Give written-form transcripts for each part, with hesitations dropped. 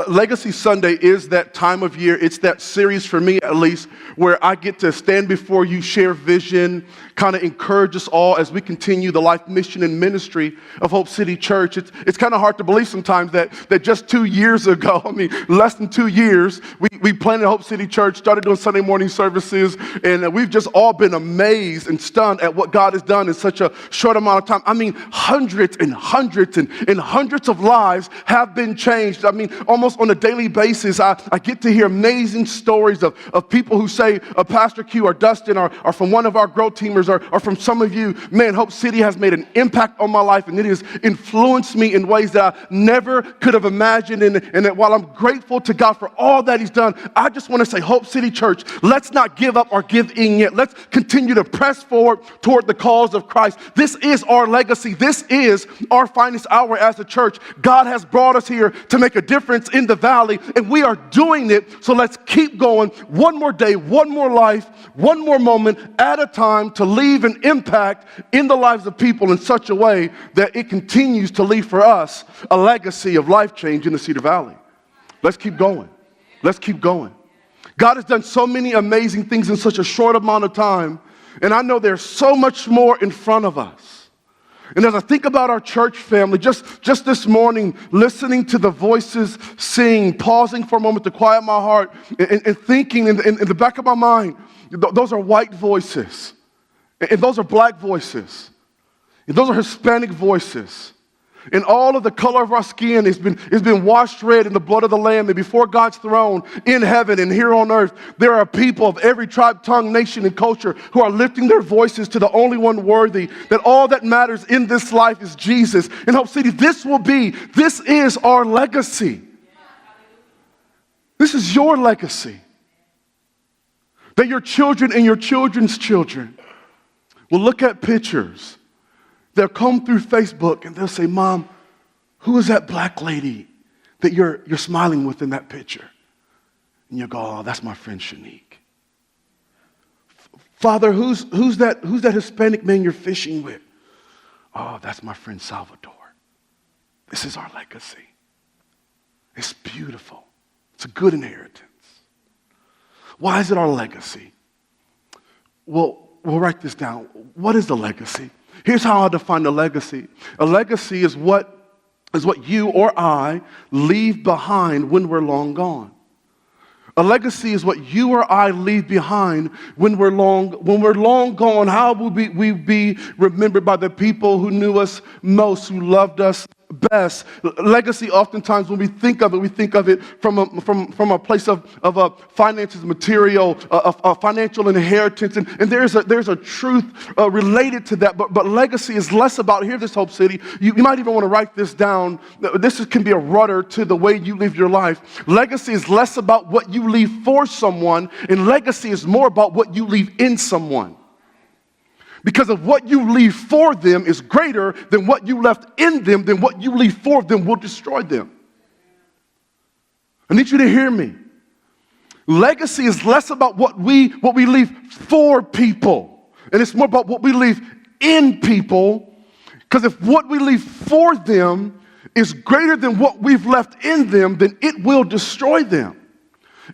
Legacy Sunday is that time of year. It's that series, for me at least, where I get to stand before you, share vision, kind of encourage us all as we continue the life, mission, and ministry of Hope City Church. It's kind of hard to believe sometimes that just 2 years ago, less than 2 years, we planted Hope City Church, started doing Sunday morning services, and we've just all been amazed and stunned at what God has done in such a short amount of time. Hundreds and hundreds and hundreds of lives have been changed. Almost on a daily basis, I get to hear amazing stories of people who say, Pastor Q or Dustin or from one of our growth teamers or from some of you, man, Hope City has made an impact on my life, and it has influenced me in ways that I never could have imagined. And that while I'm grateful to God for all that He's done, I just want to say, Hope City Church, let's not give up or give in yet. Let's continue to press forward toward the cause of Christ. This is our legacy. This is our finest hour as a church. God has brought us here to make a difference in the valley, and we are doing it. So let's keep going. One more day, one more life, one more moment at a time to leave an impact in the lives of people in such a way that it continues to leave for us a legacy of life change in the Cedar Valley. Let's keep going. Let's keep going. God has done so many amazing things in such a short amount of time, and I know there's so much more in front of us. And as I think about our church family, just this morning, listening to the voices sing, pausing for a moment to quiet my heart, and thinking in the back of my mind, those are white voices, and those are black voices, and those are Hispanic voices. And all of the color of our skin has been washed red in the blood of the Lamb. And before God's throne in heaven and here on earth, there are people of every tribe, tongue, nation, and culture who are lifting their voices to the only one worthy, that all that matters in this life is Jesus. In Hope City, this is our legacy. This is your legacy. That your children and your children's children will look at pictures. They'll come through Facebook and they'll say, Mom, who is that black lady that you're smiling with in that picture? And you'll go, oh, that's my friend Shanique. Father, who's that Hispanic man you're fishing with? Oh, that's my friend Salvador. This is our legacy. It's beautiful. It's a good inheritance. Why is it our legacy? Well, we'll write this down. What is the legacy? Here's how I define a legacy. A legacy is what you or I leave behind when we're long gone. A legacy is what you or I leave behind when we're long gone. How will we be remembered by the people who knew us most, who loved us best? Legacy, oftentimes, when we think of it from a place of finances, material, a financial inheritance, and there's a truth related to that. But legacy is less about, hear this, Hope City. You might even want to write this down. This can be a rudder to the way you live your life. Legacy is less about what you leave for someone, and legacy is more about what you leave in someone. Because of what you leave for them is greater than what you left in them, then what you leave for them will destroy them. I need you to hear me. Legacy is less about what we leave for people, and it's more about what we leave in people. Because if what we leave for them is greater than what we've left in them, then it will destroy them.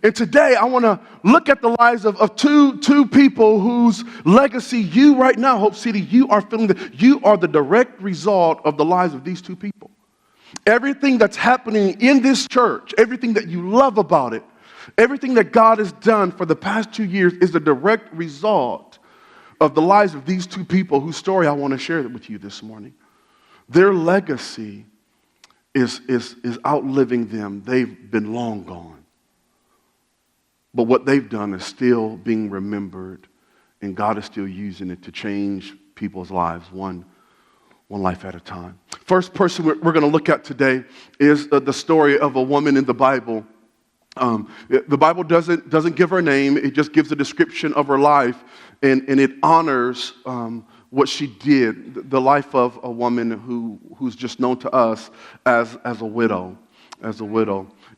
And today, I want to look at the lives of two people whose legacy you right now, Hope City, you are feeling that you are the direct result of the lives of these two people. Everything that's happening in this church, everything that you love about it, everything that God has done for the past 2 years is the direct result of the lives of these two people whose story I want to share with you this morning. Their legacy is outliving them. They've been long gone. But what they've done is still being remembered, and God is still using it to change people's lives, one life at a time. First person we're going to look at today is the story of a woman in the Bible. The Bible doesn't give her name. It just gives a description of her life, and it honors what she did, the life of a woman who's just known to us as a widow.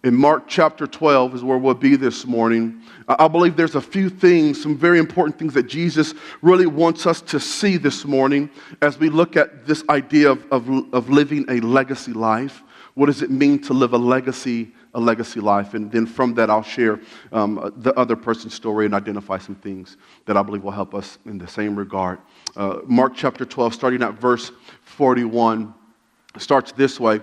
In Mark chapter 12 is where we'll be this morning. I believe there's a few things, some very important things that Jesus really wants us to see this morning as we look at this idea of living a legacy life. What does it mean to live a legacy life? And then from that, I'll share the other person's story and identify some things that I believe will help us in the same regard. Mark chapter 12, starting at verse 41, starts this way.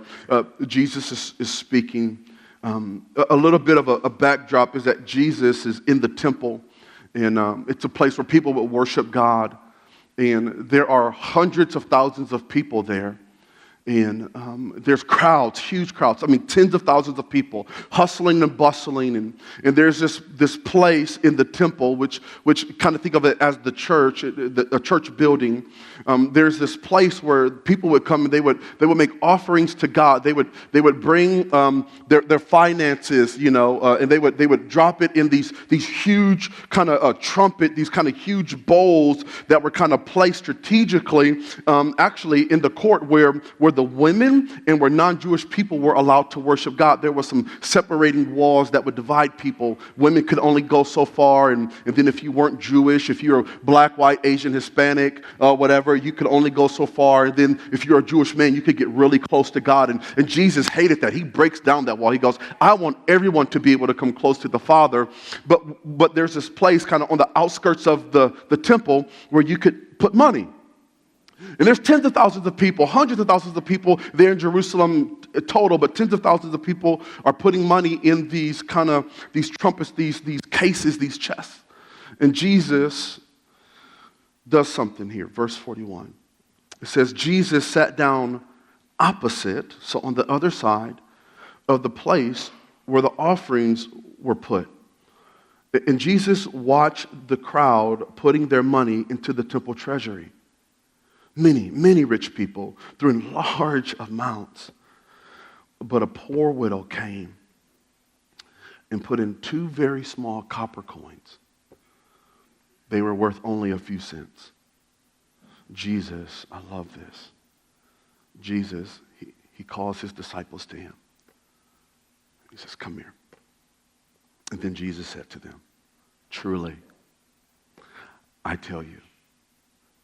Jesus is speaking. A little bit of a backdrop is that Jesus is in the temple, and it's a place where people will worship God. And there are hundreds of thousands of people there. And there's crowds, huge crowds. I mean, tens of thousands of people hustling and bustling. And there's this place in the temple, which kind of think of it as the church, a church building. There's this place where people would come and they would make offerings to God. They would bring their finances, and they would drop it in these huge kind of trumpet, these kind of huge bowls that were kind of placed strategically, actually in the court where the women and where non-Jewish people were allowed to worship God. There were some separating walls that would divide people. Women could only go so far, and then if you weren't Jewish, if you're black, white, Asian, Hispanic, whatever, you could only go so far. And then if you're a Jewish man, you could get really close to God. And Jesus hated that. He breaks down that wall. He goes, I want everyone to be able to come close to the Father. But there's this place kind of on the outskirts of the temple where you could put money. And there's tens of thousands of people, hundreds of thousands of people there in Jerusalem total, but tens of thousands of people are putting money in these trumpets, these cases, these chests. And Jesus does something here. Verse 41. It says, Jesus sat down opposite, so on the other side of the place where the offerings were put. And Jesus watched the crowd putting their money into the temple treasury. Many, many rich people threw in large amounts. But a poor widow came and put in 2 very small copper coins. They were worth only a few cents. Jesus, I love this. Jesus, he calls his disciples to him. He says, come here. And then Jesus said to them, truly, I tell you,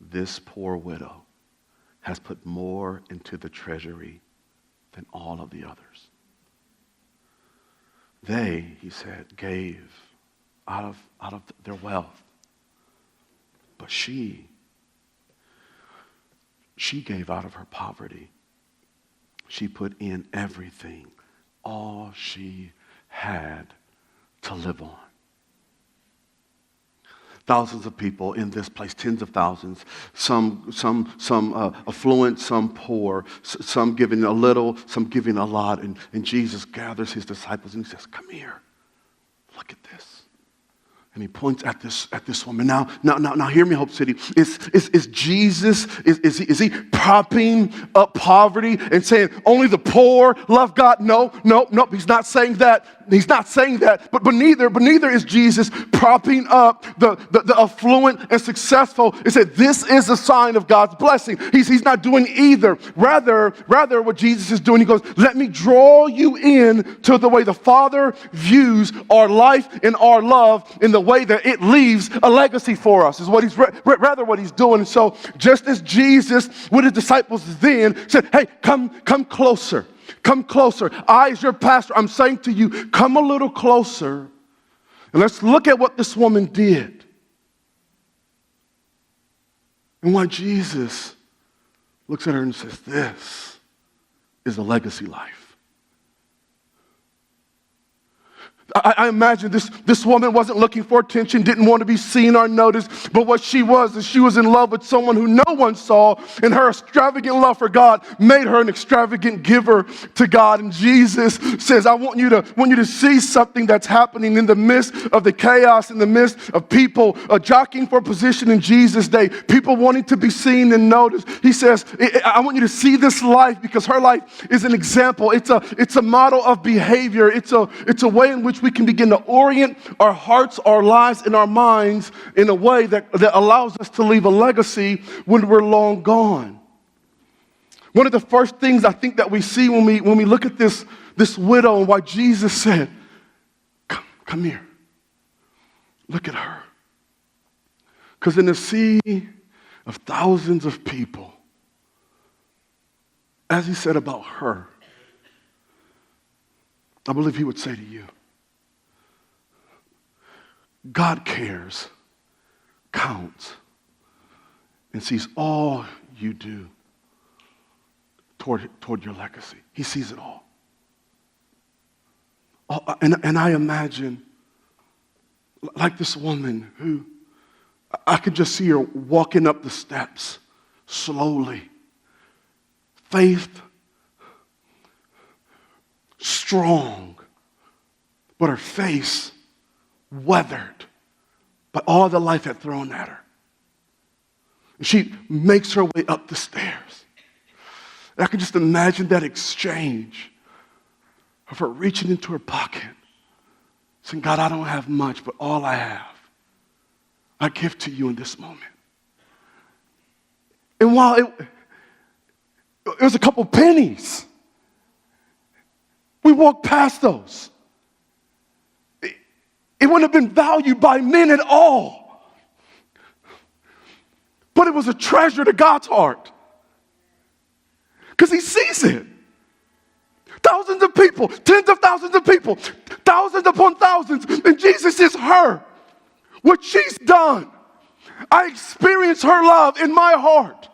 this poor widow has put more into the treasury than all of the others. They, he said, gave out of their wealth. But she gave out of her poverty. She put in everything, all she had to live on. Thousands of people in this place, tens of thousands, some affluent, some poor, some giving a little, some giving a lot. And Jesus gathers his disciples and he says, come here, look at this. And he points at this woman. Now, hear me, Hope City. Is Jesus, is he propping up poverty and saying only the poor love God? No, he's not saying that. He's not saying that, but neither is Jesus propping up the affluent and successful. It said this is a sign of God's blessing. He's not doing either. Rather what Jesus is doing, he goes, let me draw you in to the way the Father views our life and our love in the way that it leaves a legacy for us, is what he's rather what he's doing. And so just as Jesus with his disciples then said, hey, come closer. Come closer. I, as your pastor, I'm saying to you, come a little closer. And let's look at what this woman did. And why Jesus looks at her and says, this is a legacy life. I imagine this woman wasn't looking for attention, didn't want to be seen or noticed, but what she was is she was in love with someone who no one saw, and her extravagant love for God made her an extravagant giver to God. And Jesus says, I want you to see something that's happening in the midst of the chaos, in the midst of people jockeying for position in Jesus' day, people wanting to be seen and noticed. He says, I want you to see this life because her life is an example. It's a model of behavior. It's a way in which we can begin to orient our hearts, our lives, and our minds in a way that allows us to leave a legacy when we're long gone. One of the first things I think that we see when we look at this widow and why Jesus said, come here. Look at her. Because in a sea of thousands of people, as he said about her, I believe he would say to you, God cares, counts, and sees all you do toward your legacy. He sees it all. And I imagine, like this woman who, I could just see her walking up the steps slowly. Faith, strong, but her face weathered by all that life had thrown at her. And she makes her way up the stairs. And I can just imagine that exchange of her reaching into her pocket, saying, God, I don't have much, but all I have, I give to you in this moment. And while it was a couple pennies, we walked past those. It wouldn't have been valued by men at all. But it was a treasure to God's heart. Because he sees it. Thousands of people, tens of thousands of people, thousands upon thousands, and Jesus sees her. What she's done. I experience her love in my heart.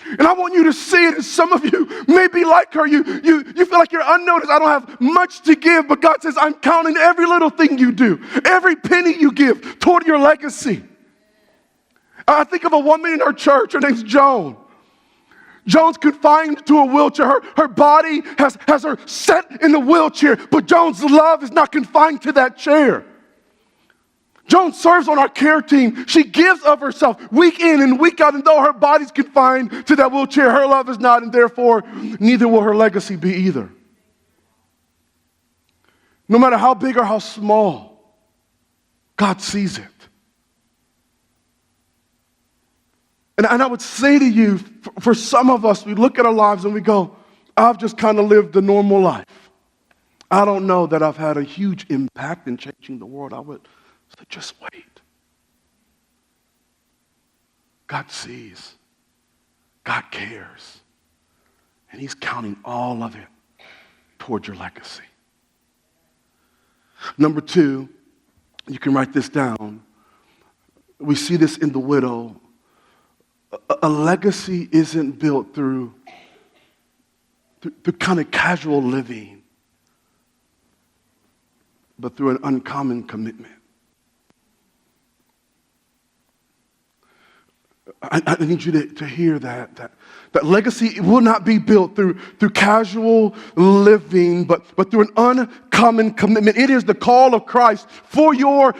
And I want you to see it. And some of you may be like her. You feel like you're unnoticed. I don't have much to give, but God says, I'm counting every little thing you do, every penny you give toward your legacy. I think of a woman in her church. Her name's Joan. Joan's confined to a wheelchair. Her body has her set in the wheelchair, but Joan's love is not confined to that chair. Joan serves on our care team. She gives of herself week in and week out, and though her body's confined to that wheelchair, her love is not, and therefore neither will her legacy be either. No matter how big or how small, God sees it. And I would say to you, for some of us, we look at our lives and we go, I've just kind of lived a normal life. I don't know that I've had a huge impact in changing the world. I would say, just wait. God sees. God cares. And he's counting all of it toward your legacy. Number two, you can write this down. We see this in the widow. A legacy isn't built through kind of casual living, but through an uncommon commitment. I need you to hear that legacy will not be built through casual living, but through an uncommon commitment. It is the call of Christ for your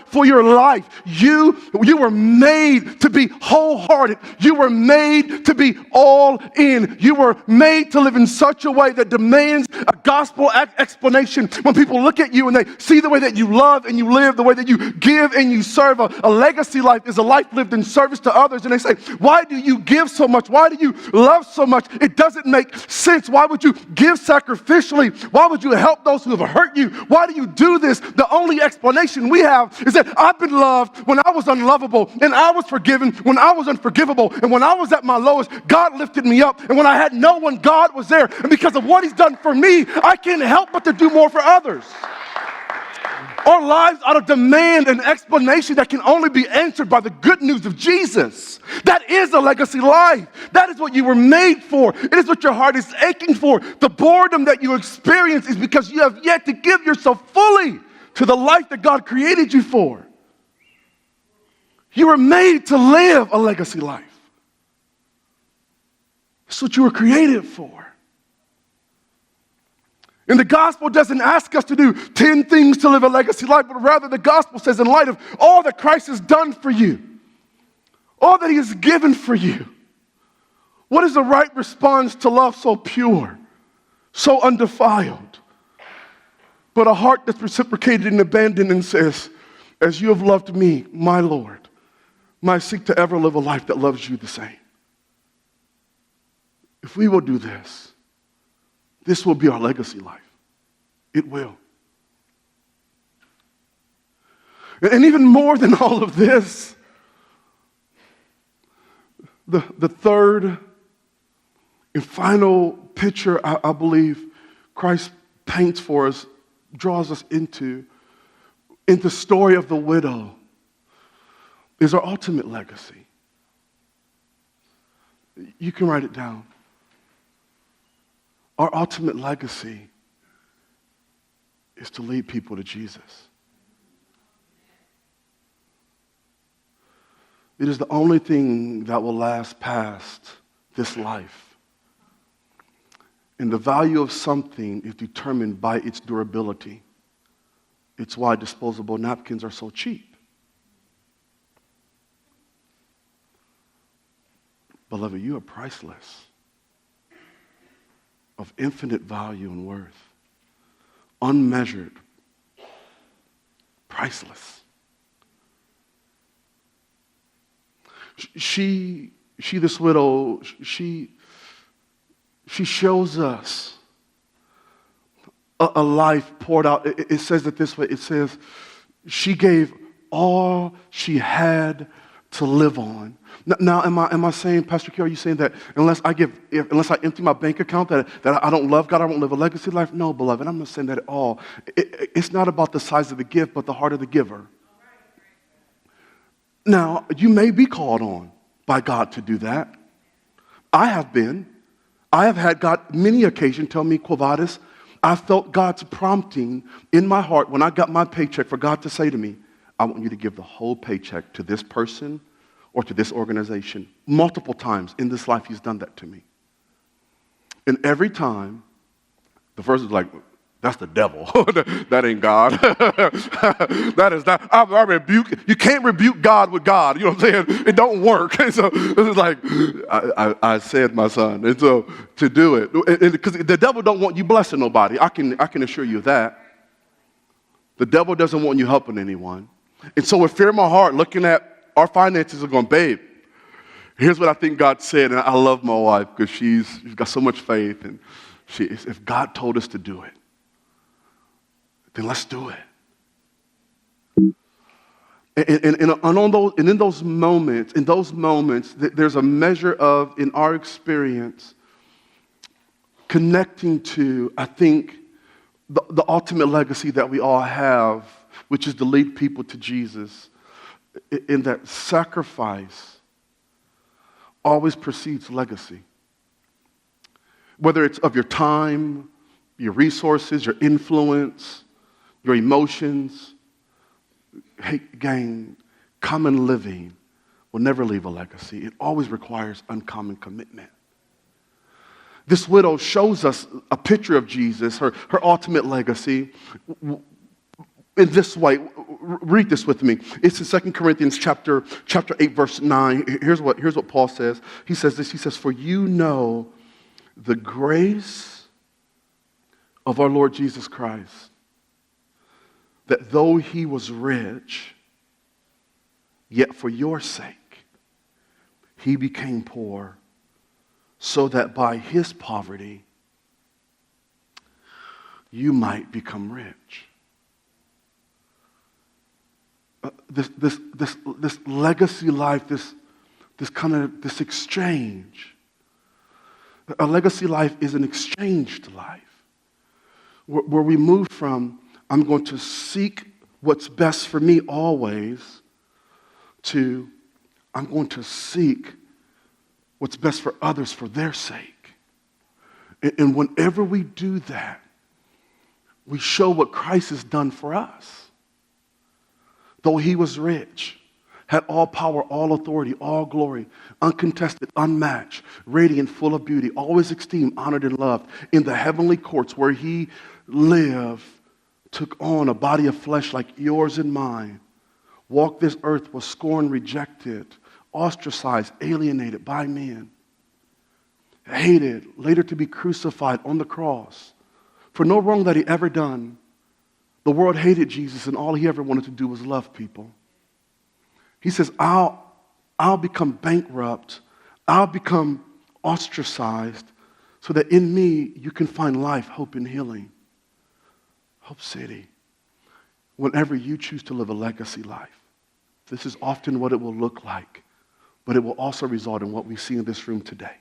life. You were made to be wholehearted. You were made to be all in. You were made to live in such a way that demands a gospel explanation. When people look at you and they see the way that you love and you live, the way that you give and you serve, a legacy life is a life lived in service to others. And they say, why do you give so much? Why do you love so much? It doesn't make sense. Why would you give sacrificially? Why would you help those who have hurt you? Why do you do this? The only explanation we have is that I've been loved when I was unlovable, and I was forgiven when I was unforgivable, and when I was at my lowest, God lifted me up, and when I had no one, God was there, and because of what he's done for me, I can't help but to do more for others. Our lives ought to demand an explanation that can only be answered by the good news of Jesus. That is a legacy life. That is what you were made for. It is what your heart is aching for. The boredom that you experience is because you have yet to give yourself fully to the life that God created you for. You were made to live a legacy life. That's what you were created for. And the gospel doesn't ask us to do 10 things to live a legacy life, but rather the gospel says, in light of all that Christ has done for you, all that he has given for you, what is the right response to love so pure, so undefiled, but a heart that's reciprocated and abandoned and says, as you have loved me, my Lord, I seek to ever live a life that loves you the same. If we will do this, this will be our legacy life. It will. And even more than all of this, the third and final picture I believe Christ paints for us draws us into in the story of the widow is our ultimate legacy. You can write it down. Our ultimate legacy is to lead people to Jesus. It is the only thing that will last past this life. And the value of something is determined by its durability. It's why disposable napkins are so cheap. Beloved, you are priceless, of infinite value and worth, unmeasured, priceless. This widow, she shows us a life poured out. It says it this way. It says, she gave all she had to live on. Now, am I saying, Pastor Q, are you saying that unless I empty my bank account, that I don't love God, I won't live a legacy life? No, beloved, I'm not saying that at all. It's not about the size of the gift, but the heart of the giver. Now, you may be called on by God to do that. I have been. I have had God many occasions tell me, Quo Vadis, I felt God's prompting in my heart when I got my paycheck for God to say to me, I want you to give the whole paycheck to this person or to this organization. Multiple times in this life, he's done that to me. And every time, the first is like, that's the devil. That ain't God. That is not. I rebuke. You can't rebuke God with God. You know what I'm saying? It don't work. And so this is like, I said, my son. And so to do it, because the devil don't want you blessing nobody. I can assure you of that. The devil doesn't want you helping anyone. And so with fear in my heart, looking at our finances and going, babe, here's what I think God said. And I love my wife because she's got so much faith. And if God told us to do it, then let's do it. And in those moments, there's a measure of, in our experience, connecting to, I think, the ultimate legacy that we all have, which is to lead people to Jesus, in that sacrifice always precedes legacy. Whether it's of your time, your resources, your influence, your emotions, hey, gang, common living will never leave a legacy. It always requires uncommon commitment. This widow shows us a picture of Jesus, her ultimate legacy, in this way. Read this with me. It's in 2 Corinthians chapter 8, verse 9. Here's what Paul says. He says this. He says, for you know the grace of our Lord Jesus Christ, that though he was rich, yet for your sake he became poor, so that by his poverty you might become rich. This legacy life, this exchange. A legacy life is an exchanged life, where we move from, I'm going to seek what's best for me always, to I'm going to seek what's best for others for their sake. And whenever we do that, we show what Christ has done for us. Though he was rich, had all power, all authority, all glory, uncontested, unmatched, radiant, full of beauty, always esteemed, honored, and loved, in the heavenly courts where he lived, took on a body of flesh like yours and mine, walked this earth, was scorned, rejected, ostracized, alienated by men, hated, later to be crucified on the cross for no wrong that he ever done. The world hated Jesus, and all he ever wanted to do was love people. He says, I'll become bankrupt. I'll become ostracized so that in me you can find life, hope, and healing. Hope City. Whenever you choose to live a legacy life, this is often what it will look like, but it will also result in what we see in this room today.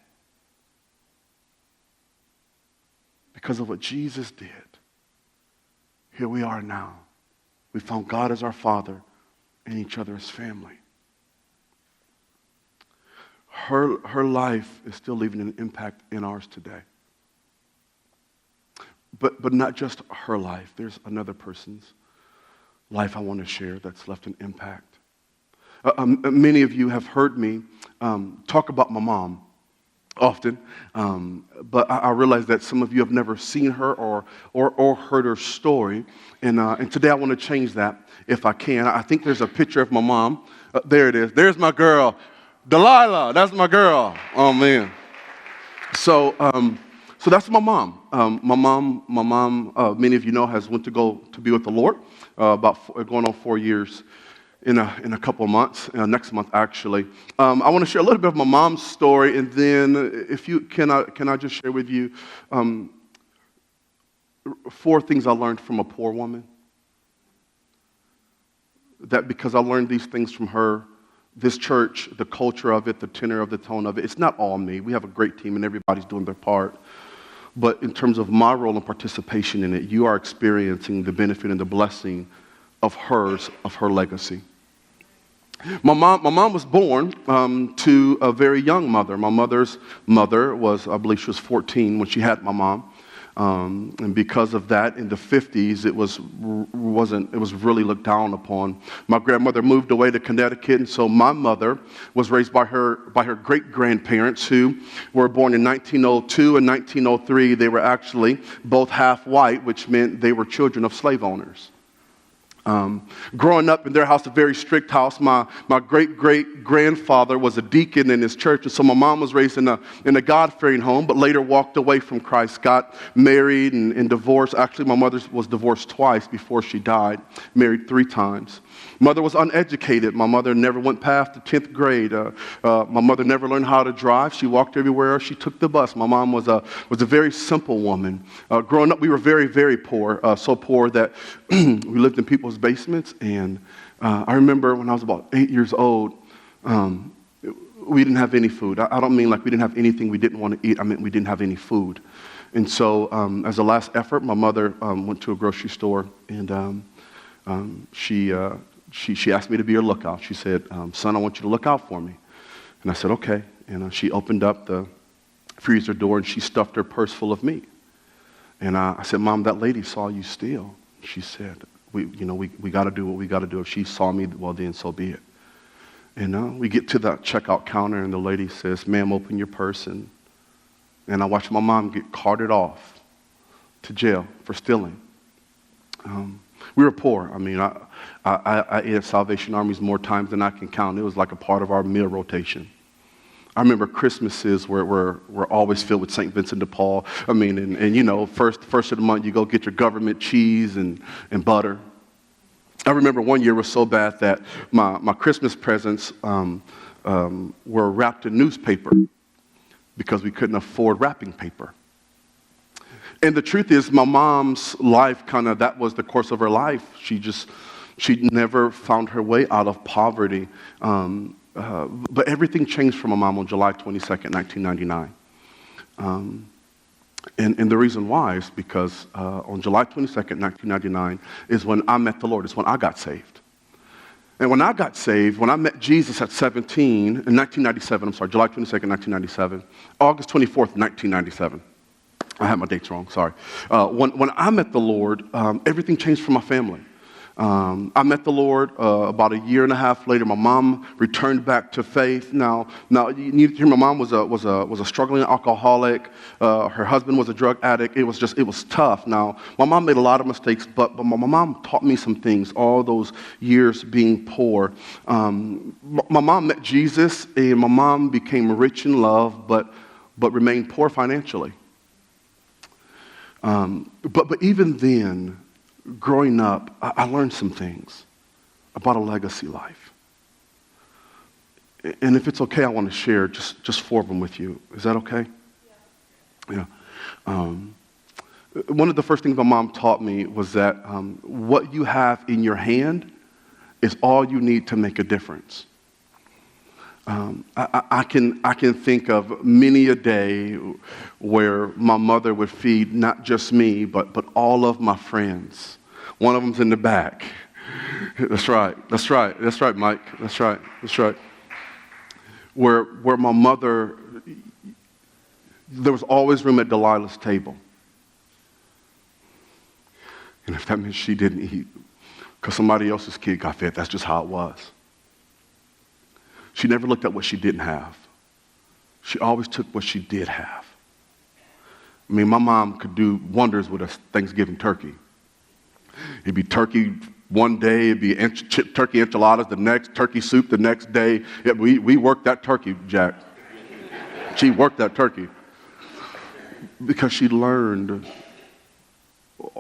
Because of what Jesus did. here we are now. We found God as our Father and each other as family. Her life is still leaving an impact in ours today. But not just her life. There's another person's life I want to share that's left an impact. Many of you have heard me talk about my mom often, but I realize that some of you have never seen her or heard her story, and today I want to change that if I can. I think there's a picture of my mom. There it is. There's my girl, Delilah. That's my girl. Oh man. So that's my mom. My mom. Many of you know has went to go to be with the Lord. Going on 4 years in a couple of months. Next month, actually. I want to share a little bit of my mom's story, and then if you can I just share with you 4 things I learned from a poor woman. That because I learned these things from her, this church, the culture of it, the tenor of the tone of it, it's not all me. We have a great team and everybody's doing their part. But in terms of my role and participation in it, you are experiencing the benefit and the blessing of her legacy. My mom was born to a very young mother. My mother's mother was, I believe she was 14 when she had my mom. And because of that, in the 50s, it was really looked down upon. My grandmother moved away to Connecticut, and so my mother was raised by her great-grandparents who were born in 1902 and 1903. They were actually both half white, which meant they were children of slave owners. Growing up in their house, a very strict house, my great-great-grandfather was a deacon in his church, and so my mom was raised in a God-fearing home, but later walked away from Christ, got married and divorced. Actually, my mother was divorced twice before she died, married 3 times. Mother was uneducated. My mother never went past the 10th grade. My mother never learned how to drive. She walked everywhere. She took the bus. My mom was a very simple woman. Growing up, we were very, very poor, so poor that we lived in people's basements. And I remember when I was about 8 years old, we didn't have any food. I don't mean like we didn't have anything we didn't want to eat. I meant we didn't have any food. And so as a last effort, my mother went to a grocery store, and she asked me to be her lookout. She said, son, I want you to look out for me. And I said, okay. And she opened up the freezer door, and she stuffed her purse full of meat. And I said, Mom, that lady saw you steal. She said, we got to do what we got to do. If she saw me, well, then so be it. And we get to the checkout counter, and the lady says, ma'am, open your purse. And I watched my mom get carted off to jail for stealing. We were poor. I mean, I ate at Salvation Armies more times than I can count. It was like a part of our meal rotation. I remember Christmases were always filled with St. Vincent de Paul. I mean, and you know, first of the month, you go get your government cheese and butter. I remember one year was so bad that my Christmas presents were wrapped in newspaper because we couldn't afford wrapping paper. And the truth is, my mom's life that was the course of her life. She never found her way out of poverty. But everything changed for my mom on July 22nd, 1999. And the reason why is because on July 22nd, 1999 is when I met the Lord. It's when I got saved. And when I got saved, when I met Jesus at 17, in 1997, July 22nd, 1997, August 24th, 1997. I had my dates wrong, sorry. When I met the Lord, everything changed for my family. I met the Lord about a year and a half later. My mom returned back to faith. Now you need to hear, my mom was a struggling alcoholic. Her husband was a drug addict. It was tough. Now my mom made a lot of mistakes, but my mom taught me some things. All those years being poor, my mom met Jesus, and my mom became rich in love, but remained poor financially. But even then, growing up, I learned some things about a legacy life. And if it's okay, I want to share just 4 of them with you. Is that okay? Yeah. One of the first things my mom taught me was that what you have in your hand is all you need to make a difference. I can think of many a day where my mother would feed not just me, but all of my friends. One of them's in the back. That's right, Mike. That's right. Where my mother, there was always room at Delilah's table. And if that means she didn't eat because somebody else's kid got fed, that's just how it was. She never looked at what she didn't have. She always took what she did have. I mean, my mom could do wonders with a Thanksgiving turkey. It'd be turkey one day, it'd be turkey enchiladas the next, turkey soup the next day. Yeah, we worked that turkey, Jack. She worked that turkey because she learned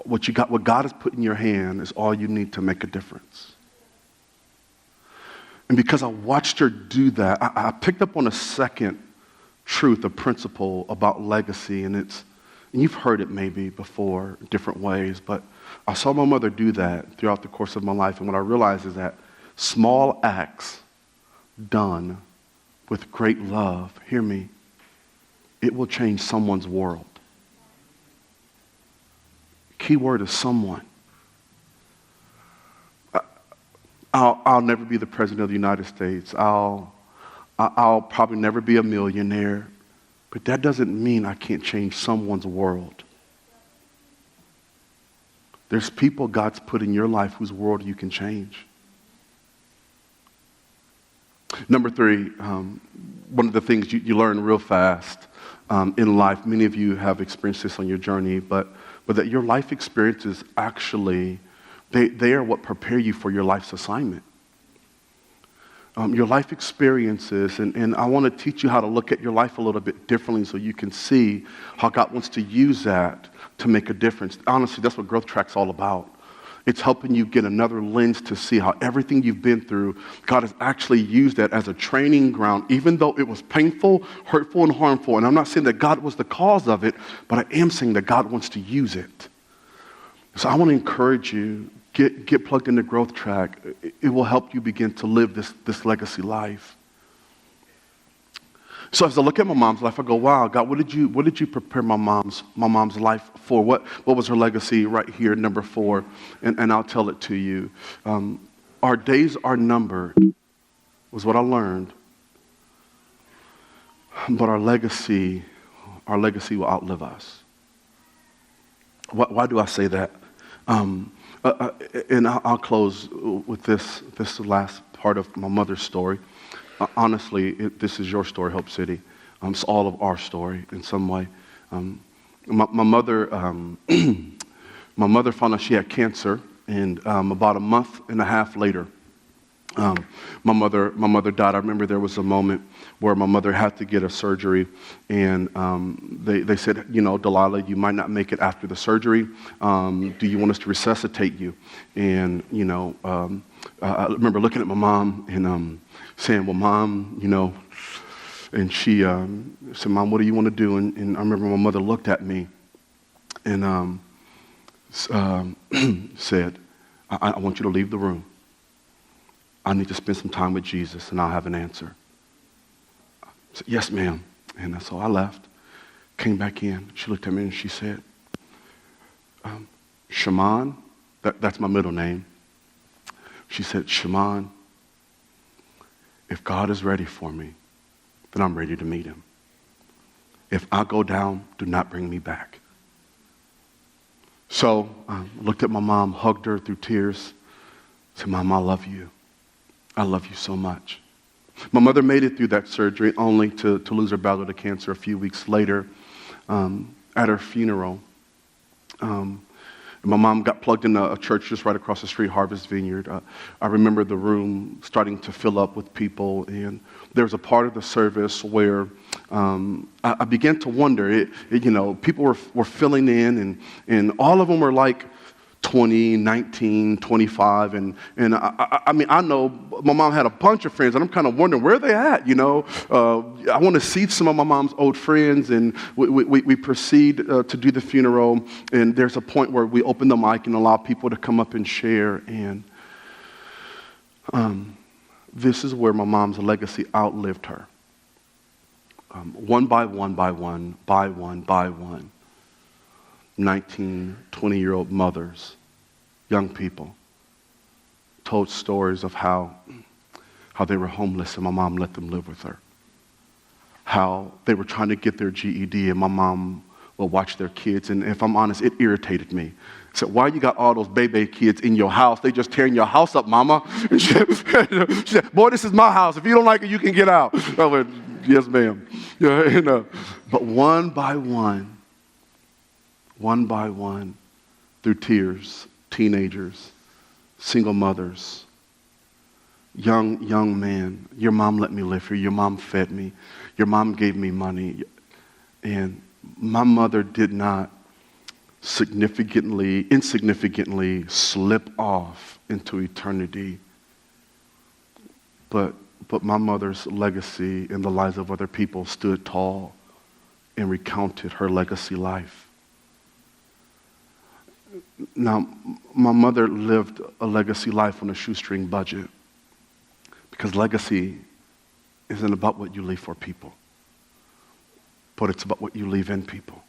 what God has put in your hand is all you need to make a difference. And because I watched her do that, I picked up on a second truth, a principle about legacy, and you've heard it maybe before in different ways, but I saw my mother do that throughout the course of my life, and what I realized is that small acts done with great love, hear me, it will change someone's world. Key word is someone. I'll never be the president of the United States. I'll probably never be a millionaire, but that doesn't mean I can't change someone's world. There's people God's put in your life whose world you can change. Number 3, one of the things you learn real fast in life, many of you have experienced this on your journey, but that your life experiences actually, they are what prepare you for your life's assignment. Your life experiences, and I want to teach you how to look at your life a little bit differently so you can see how God wants to use that to make a difference. Honestly, that's what Growth Track's all about. It's helping you get another lens to see how everything you've been through, God has actually used that as a training ground, even though it was painful, hurtful, and harmful. And I'm not saying that God was the cause of it, but I am saying that God wants to use it. So I want to encourage you, get plugged into Growth Track. It will help you begin to live this legacy life. So as I look at my mom's life, I go, wow, God, what did you prepare my mom's life for? What was her legacy right here, number 4? And I'll tell it to you. Our days are numbered, was what I learned. But our legacy will outlive us. Why do I say that? And I'll close with this last part of my mother's story. Honestly, this is your story, Hope City. It's all of our story in some way. My mother found out she had cancer, and about a month and a half later, my mother died. I remember there was a moment where my mother had to get a surgery, and they said, Delilah, you might not make it after the surgery. Do you want us to resuscitate you? And I remember looking at my mom and saying, well, Mom, and she said, Mom, what do you want to do? And I remember my mother looked at me and said, I want you to leave the room. I need to spend some time with Jesus, and I'll have an answer. I said, yes, ma'am. And so I left, came back in. She looked at me and she said, Shaman, that's my middle name. She said, Shaman, if God is ready for me, then I'm ready to meet him. If I go down, do not bring me back. So I looked at my mom, hugged her through tears, said, Mom, I love you. I love you so much. My mother made it through that surgery only to lose her battle to cancer a few weeks later. At her funeral, my mom got plugged in a church just right across the street, Harvest Vineyard. I remember the room starting to fill up with people, and there was a part of the service where I began to wonder, people were filling in, and all of them were like 20, 19, 25, and I mean, I know my mom had a bunch of friends, and I'm kind of wondering where they at, I want to see some of my mom's old friends, and we proceed to do the funeral, and there's a point where we open the mic and allow people to come up and share, and this is where my mom's legacy outlived her. One by one, 19, 20-year-old mothers young people, told stories of how they were homeless and my mom let them live with her. How they were trying to get their GED and my mom will watch their kids. And if I'm honest, it irritated me. I said, why you got all those baby kids in your house? They just tearing your house up, mama. She said, boy, this is my house. If you don't like it, you can get out. I went, yes, ma'am. Yeah, But one by one, through tears, teenagers, single mothers, young men, your mom let me live here. Your mom fed me. Your mom gave me money. And my mother did not insignificantly slip off into eternity. But my mother's legacy in the lives of other people stood tall and recounted her legacy life. Now, my mother lived a legacy life on a shoestring budget because legacy isn't about what you leave for people, but it's about what you leave in people.